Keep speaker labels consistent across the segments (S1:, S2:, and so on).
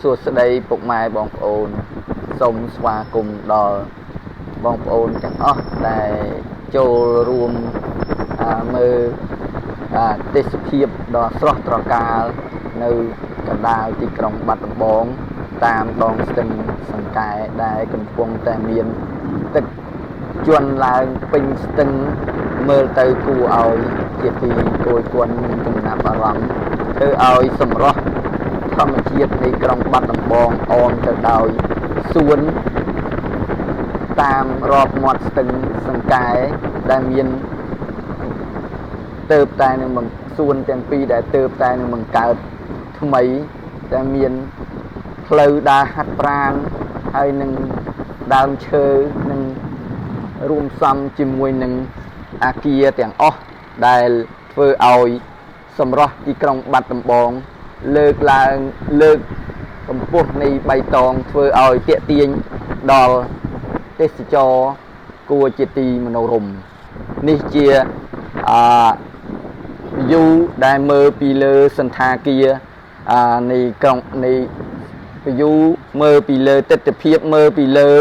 S1: សួស្តីពុកម៉ែបងប្អូនសូមស្វាគមន៍ដល់បងប្អូនទាំងអស់ដែលចូលរួមមើលទេសភាពដ៏ស្រស់ត្រកាលនៅកណ្ដាលទីក្រុងបាត់ដំបងតាមដងស្ទឹងសង្កែដែលកំពុងតែមានទឹកជន់ឡើងពេញស្ទឹងមើលទៅគួរឲ្យជាទីគយគន់មានចំណាប់អារម្មណ៍ធ្វើឲ្យសម្រស់ធម្មជាតិនៃក្រុងបាត់ដំបងអមទៅដោយសួនតាមរាប់មាត់ស្ទឹងសង្កែដែលមានទៅតែនឹងសួនទាំងពីរដែលទៅតែនឹងបង្កើតថ្មីដែលមានផ្លូវដើរហាត់ប្រាណហើយនឹងដើមឈើនឹងរួមផ្សំជាមួយនឹងអាគារទាំងអស់ដែលធ្វើឲ្យសម្រស់ទីក្រុងបាត់ដំបងលើកកម្ពស់នៃបៃតងធ្វើឲ្យទាក់ទាញដល់ទេសចរគួរជាទីមនោរម្យនេះជាview ដែលមើលពីលើសន្តាគារនៃក្រុងនៃ view មើលពីលើទិដ្ឋភាពមើលពីលើ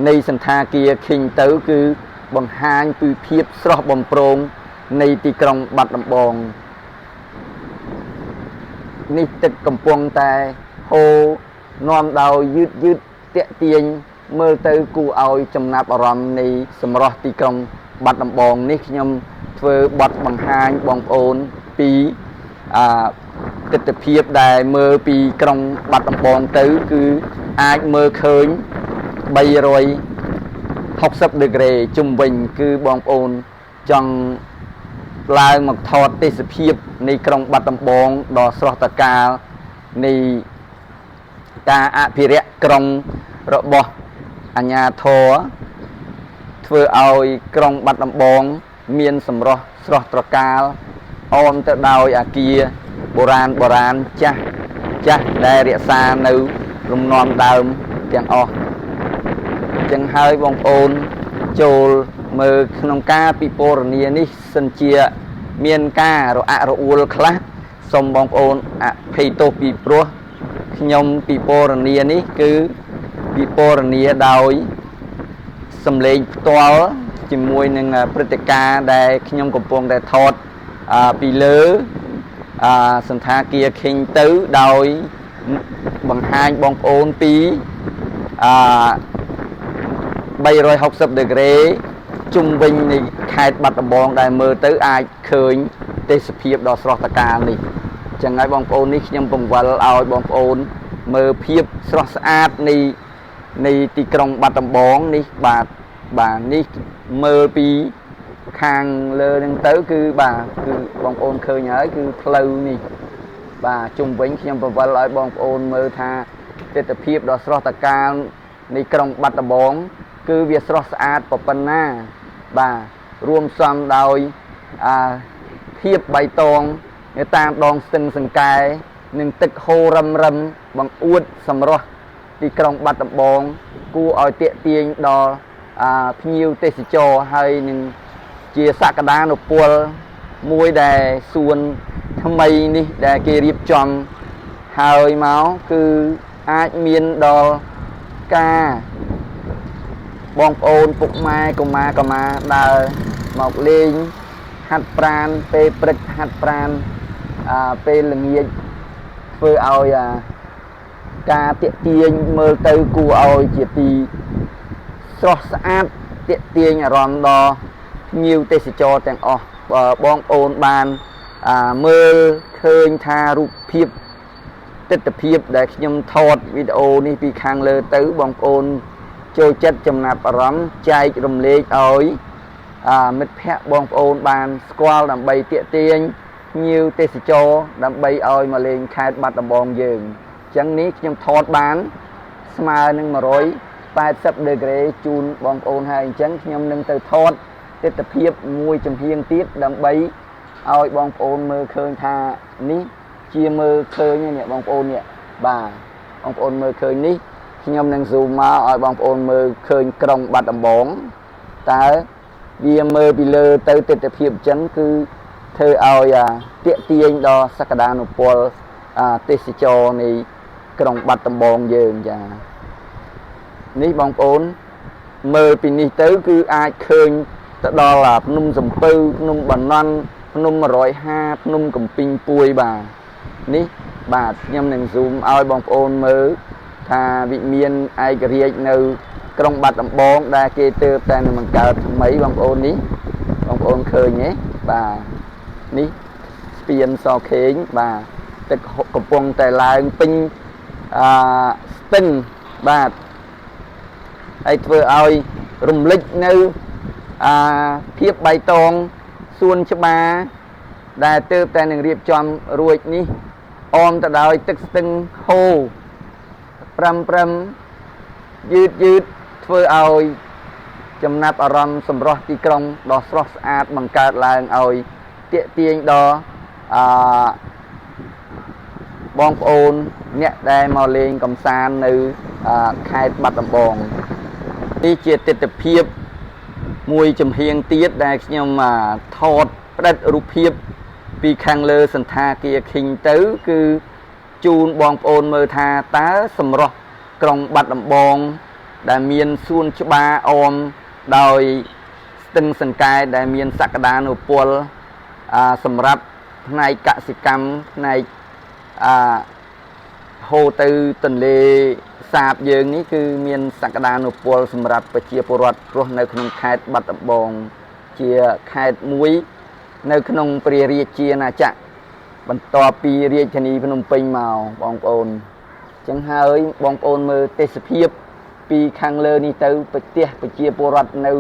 S1: នៃសន្តាគារឃើញទៅគឺបង្ហាញពីភាពស្រស់បំព្រងនៃទីក្រុងបាត់ដំបងនេះទឹកកំពុងតែហូរនាំដោយយឺតតាក់ទាញមើលទៅគួរឲ្យចំណាប់អារម្មណ៍នៃសម្រស់ទីក្រុងបាត់ដំបងនេះខ្ញុំធ្វើបទបង្ហាញបងប្អូនពីទិដ្ឋភាពដែលមើលពីក្រុងបាត់ដំបងទៅគឺអាចមើលឃើញ360 degree ជុំវិញគឺបងប្អូនចង់ឡើងមកថតទេសភាពនៃក្រុងបាត់ដំបងដ៏ស្រស់ត្រកាលនៃការអភិរក្សក្រុងរបស់អាជ្ញាធរធ្វើឲ្យក្រុងបាត់ដំបងមានសម្រស់ស្រស់ត្រកាលអមទៅដោយអាគារបុរាណចាស់ដែលរក្សានៅលំនាំដើមទាំងអស់ចឹងហើយបងប្អូនចូលមើលក្នុងការពិពណ៌នានេះសិនជាមានការរអាក់រអួលខ្លះសូមបងប្អូនអភ័យទោសពីព្រោះខ្ញុំពិពណ៌នានេះគឺពិពណ៌នាដោយសំឡេងផ្ទាល់ជាមួយនឹងព្រឹត្តិការណ៍ដែលខ្ញុំកំពុងតែថតពីលើសន្តាគារឃើញទៅដោយបង្ហាញបងប្អូនពី360 degree ជុំវិញនៃខេត្តបាត់ដំបងដែលមើលទៅអាចឃើញទេសភាពដ៏ស្រស់ត្រកាលនេះចឹងហើយបងប្អូននេះខ្ញុំបង្វិលឲ្យបងប្អូនមើលភាពស្រស់ស្អាតនៃទីក្រុងបាត់ដំបងនេះបាទនេះមើលពីខាងលើនឹងទៅគឺគឺបងប្អូនឃើញហើយគឺផ្លូវនេះបាទជុំវិញខ្ញុំបង្វិលឲ្យបងប្អូនមើលថាទិដ្ឋភាពដ៏ស្រស់ត្រកាលនៃក្រុងបាត់ដំបងគឺវាស្រស់ស្អាតប៉ុណ្ណាបាទរួមផ្សំដោយភាពបៃតងនៅតាមដងស្ទឹងសង្កែនិងទឹកហូររឹមបង្អួតសម្រស់ទីក្រុងបាត់ដំបងគួរឲ្យទាក់ទាញដល់ភ្ញៀវទេសចរហើយនឹងជាសក្តានុពលមួយដែលសួនថ្មីនេះដែលគេរៀបចំហើយមកគឺអាចមានដល់ការបងប្អូនពុកម៉ែកុមារដើរមកលេងហាត់ប្រាណពេលព្រឹកហាត់ប្រាណពេលល្ងាចធ្វើឲ្យការទាក់ទាញមើលទៅគួរឲ្យជាទីស្រស់ស្អាតទាក់ទាញអារម្មណ៍ដល់ភ្ញៀវទេសចរទាំងអស់បងប្អូនបានមើលឃើញថារូបភាពទិដ្ឋភាពដែលខ្ញុំថតវីដេអូនេះពីខាងលើទៅបងប្អូនចូលចិត្តចំណាប់អារម្មណ៍ចែករំលែកឲ្យមិត្តភ័ក្តិបងប្អូនបានស្គាល់ដើម្បីទាក់ទាញភ្ញៀវទេសចរដើម្បីឲ្យមកលេងខេត្តបាត់ដំបងយើងអញ្ចឹងនេះខ្ញុំថតបានស្មើនឹង180 degree ជូនបងប្អូនហើយអញ្ចឹងខ្ញុំនឹងទៅថតទិដ្ឋភាពមួយចំហៀងទៀតដើម្បីឲ្យបងប្អូនមើលឃើញថានេះជាមើលឃើញនេះបងប្អូននេះបាទបងប្អូនមើលឃើញនេះខ្ញុំនឹង zoom មកឲ្យបងប្អូនមើលឃើញក្រុងបាត់ដំបងតើវាមើលពីលើទៅទិដ្ឋភាពអញ្ចឹងគឺធ្វើឲ្យទាក់ទាញដល់សក្តានុពលទេសចរនៃ ក្រុងបាត់ដំបងយើងចានេះបងប្អូនមើលពីនេះទៅគឺអាចឃើញទៅដល់ភ្នំសំពៅភ្នំបាណន់ភ្នំ150ភ្នំកំពីងពួយបាទនេះបាទខ្ញុំនឹង zoom ឲ្យបងប្អូនមើលថាវិមានឯករាជ្យនៅក្រុងបាត់ដំបងដែលគេទើបតែនឹងបង្កើតថ្មីបងប្អូននេះបងប្អូនឃើញទេបាទនេះស្ពានសខេងបាទទឹកកំពុងតែឡើងពេញស្ទឹងបាទហើយធ្វើឲ្យរំលេចនៅភាពបៃតងសួនច្បារដែលទើបតែនឹងរៀបចំរួចនេះអមទៅដោយទឹកស្ទឹងហូរព្រមយឺតធ្វើឲ្យចំណាប់អារម្មណ៍សម្រស់ទីក្រុងដ៏ស្រស់ស្អាតបង្កើតឡើងឲ្យទាក់ទាញដល់បងប្អូនអ្នកដែលមកលេងកម្សាន្តនៅខេត្តបាត់ដំបងនេះជាទិដ្ឋភាពមួយចំហៀងទៀតដែលខ្ញុំថតផ្ដិតរូបភាពពីខាងលើសន្តាគារ King ទៅគឺជូនបងប្អូនមើលថាតើសម្រស់ក្រុងបាត់ដំបងដែលមានសួនច្បារអមដោយស្ទឹងសង្កែដែលមានសក្តានុពលសម្រាប់ផ្នែកកសិកម្មផ្នែកហូរទៅទន្លេសាបយើងនេះគឺមានសក្តានុពលសម្រាប់ប្រជាពលរដ្ឋរស់នៅក្នុងខេត្តបាត់ដំបងជាខេត្តមួយនៅក្នុងព្រះរាជាណាចក្របន្ទាប់ពីរាជធានីភ្នំពេញមកបងប្អូនអញ្ចឹងហើយបងប្អូនមើលទេសភាពពីខាងលើនេះទៅប្រទេសប្រជាពលរដ្ឋនៅ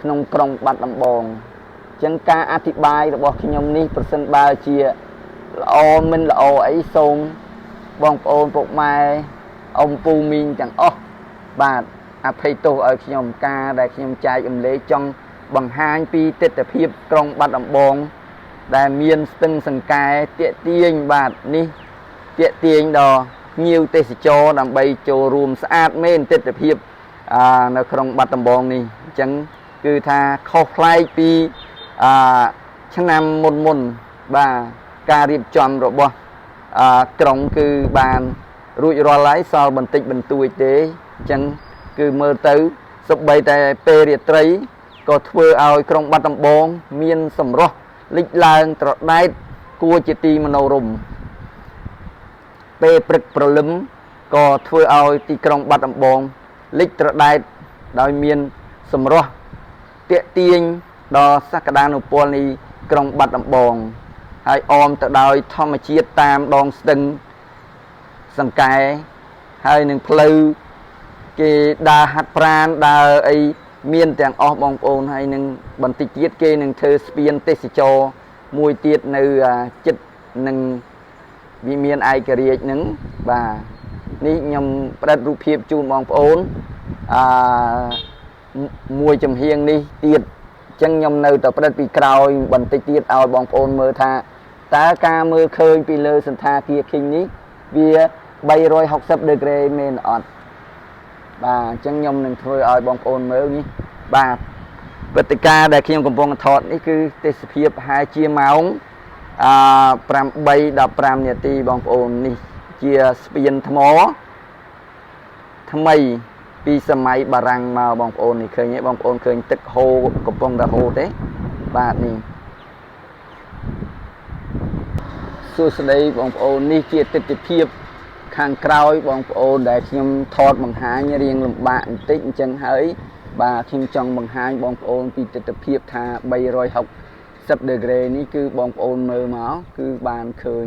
S1: ក្នុងក្រុងបាត់ដំបងអញ្ចឹងការអធិប្បាយរបស់ខ្ញុំនេះប្រសិនបើជាល្អមិនល្អអីសូមបងប្អូនពុកម៉ែអ៊ំពូមីងទាំងអស់បាទអភ័យទោសឲ្យខ្ញុំការដែលខ្ញុំចែកអំលេចង់បង្ហាញពីទិដ្ឋភាពក្រុងបាត់ដំបងដែលមានស្ទឹងសង្កែទាក់ទាញបាទនេះទាក់ទាញដល់ភ្ញៀវទេសចរដើម្បីចូលរួមស្អាតមែនទិដ្ឋភាពនៅក្នុងបាត់ដំបងនេះអញ្ចឹងគឺថាខុសប្លែកពីឆ្នាំមុនបាទការរៀបចំរបស់ក្រុងគឺបានរួចរាល់ហើយសល់បន្តិចបន្តួចទេអញ្ចឹងគឺមើលទៅសូម្បីតែពេលរាត្រីក៏ធ្វើឲ្យក្រុងបាត់ដំបងមានសម្រស់លេចឡើងត្រដែតគួរជាទីមនោរម្យពេលព្រឹកព្រលឹមក៏ធ្វើឲ្យទីក្រុងបាត់ដំបងលេចត្រដែតដោយមានសម្រស់ទាក់ទាញដល់សក្តានុពលនៃក្រុងបាត់ដំបងហើយអមទៅដោយធម្មជាតិតាមដងស្ទឹងសង្កែហើយនឹងផ្លូវគេដើរហាត់ប្រាណដើរអីមានទាំងអស់បងប្អូនហើយនឹងបន្តិចទៀតគេនឹងធ្វើស្ពានទេសចរមួយទៀតនៅចិត្តនឹងវិមានឯករាជ្យនឹងបាទនេះខ្ញុំផ្ដិតរូបភាពជូនបងប្អូនមួយចំហៀងនេះទៀតអញ្ចឹងខ្ញុំនៅតែផ្ដិតពីក្រោយបន្តិចទៀតឲ្យបងប្អូនមើលថាតើការមើលឃើញពីលើសន្តាគារ King នេះវា360ដឺក្រេមែនអត់បាទអញ្ចឹងខ្ញុំនឹងធ្វើឲ្យបងប្អូនមើលនេះបាទព្រឹត្តិការណ៍ដែលខ្ញុំកំពុងថតនេះគឺទេសភាពប្រហែលជាម៉ោង8:15នាទីបងប្អូននេះជាស្ពានថ្មថ្មីពីសម័យបារាំងមកបងប្អូននេះឃើញទេបងប្អូនឃើញទឹកហូរកំពុងតែហូរទេបាទនេះសួស្តីបងប្អូននេះជាទិដ្ឋភាពខាងក្រោយបងប្អូនដែលខ្ញុំថតបង្ហាញរៀងលំបាកបន្តិចអញ្ចឹងហើយបាទខ្ញុំចង់បង្ហាញបងប្អូនពីទិដ្ឋភាពថា360ដឺក្រេនេះគឺបងប្អូនមើលមកគឺបានឃើញ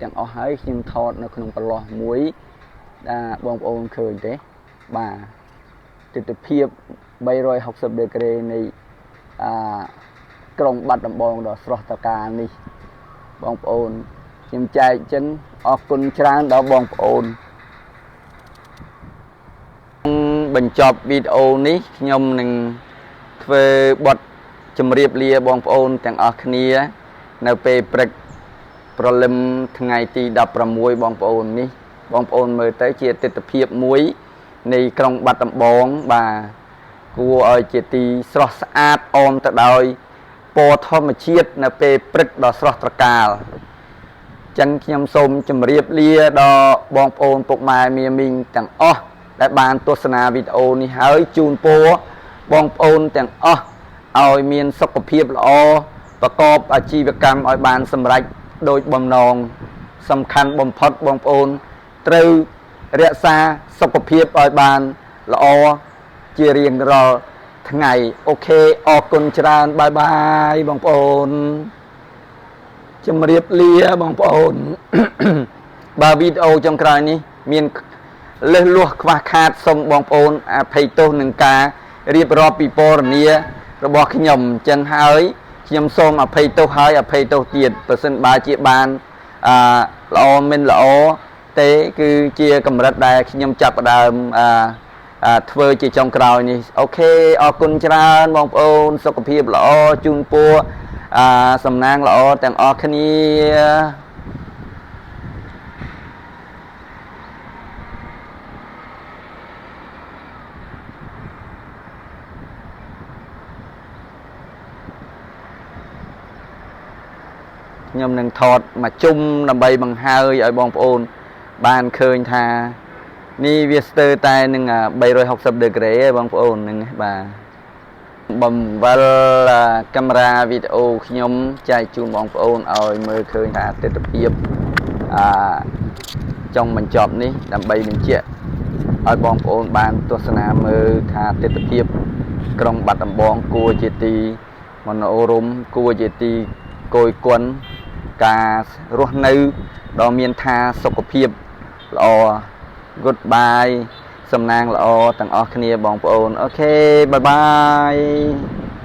S1: ទាំងអស់ហើយខ្ញុំថតនៅក្នុងប្រឡោះមួយដែលបងប្អូនឃើញទេបាទទិដ្ឋភាព360ដឺក្រេនៃក្រុងបាត់ដំបងដ៏ស្រស់ត្រកាលនេះបងប្អូនខ្ញុំចែកអញ្ចឹងអរគុណច្រើនដល់បងប្អូនបញ្ចប់វីដេអូនេះខ្ញុំនឹងធ្វើបទជម្រាបលាបងប្អូនទាំងអស់គ្នានៅពេលព្រឹកព្រលឹមថ្ងៃទី16បងប្អូននេះបងប្អូនមើលទៅជាទិដ្ឋភាពមួយនៃក្រុងបាត់ដំបងបាទគួរឲ្យជាទីស្រស់ស្អាតអមទៅដោយពណ៌ធម្មជាតិនៅពេលព្រឹកដ៏ស្រស់ត្រកាល ចឹងខ្ញុំសូមជម្រាបលាដល់បងប្អូនពុកម៉ែមីមីងទាំងអស់ដែលបានទស្សនាវីដេអូនេះហើយជូនពរបងប្អូនទាំងអស់ឲ្យមានសុខភាពល្អប្រកបអាជីវកម្មឲ្យបានសម្រេចដោយបំណងសំខាន់បំផុតបងប្អូនត្រូវរក្សាសុខភាពឲ្យបានល្អជារៀងរាល់ថ្ងៃអូខេអរគុណច្រើនបាយបាយបងប្អូនជម្រាបលាបងប្អូន បើវីដេអូចុងក្រោយនេះមានលើសលួសខ្វះខាតសូមបងប្អូនអភ័យទោសនឹងការរៀបរាប់ពីពរនារបស់ខ្ញុំអញ្ចឹងហើយខ្ញុំសូមអភ័យទោសហើយអភ័យទោសទៀតបើសិនបើជាបានល្អមិនល្អទេគឺជាកម្រិតដែលខ្ញុំចាប់ផ្ដើមធ្វើជាចុងក្រោយនេះអូខេអរគុណច្រើនបងប្អូនសុខភាពល្អជូនពរសំណាងល្អទាំងអស់គ្នាខ្ញុំនឹងថតមកជុំដើម្បីបង្ហើយឲ្យបងប្អូនបានឃើញថានេះវាស្ទើរតែនឹង360ដឺក្រេឯងបងប្អូននឹងបាទបំវិលកាមេរ៉ាវីដេអូខ្ញុំចែកជូនបងប្អូនឲ្យមើលឃើញថាទិដ្ឋភាពចុងបញ្ចប់នេះដើម្បីបញ្ជាក់ឲ្យបងប្អូនបានទស្សនាមើលថាទិដ្ឋភាពក្រុងបាត់ដំបងគួរជាទីមនោរម្យគួរជាទីគយគន់ការរស់នៅដ៏មានថាសុខភាពល្អ Goodbye សំណាងល្អទាំងអស់គ្នាបងប្អូនអូខេបាយបាយ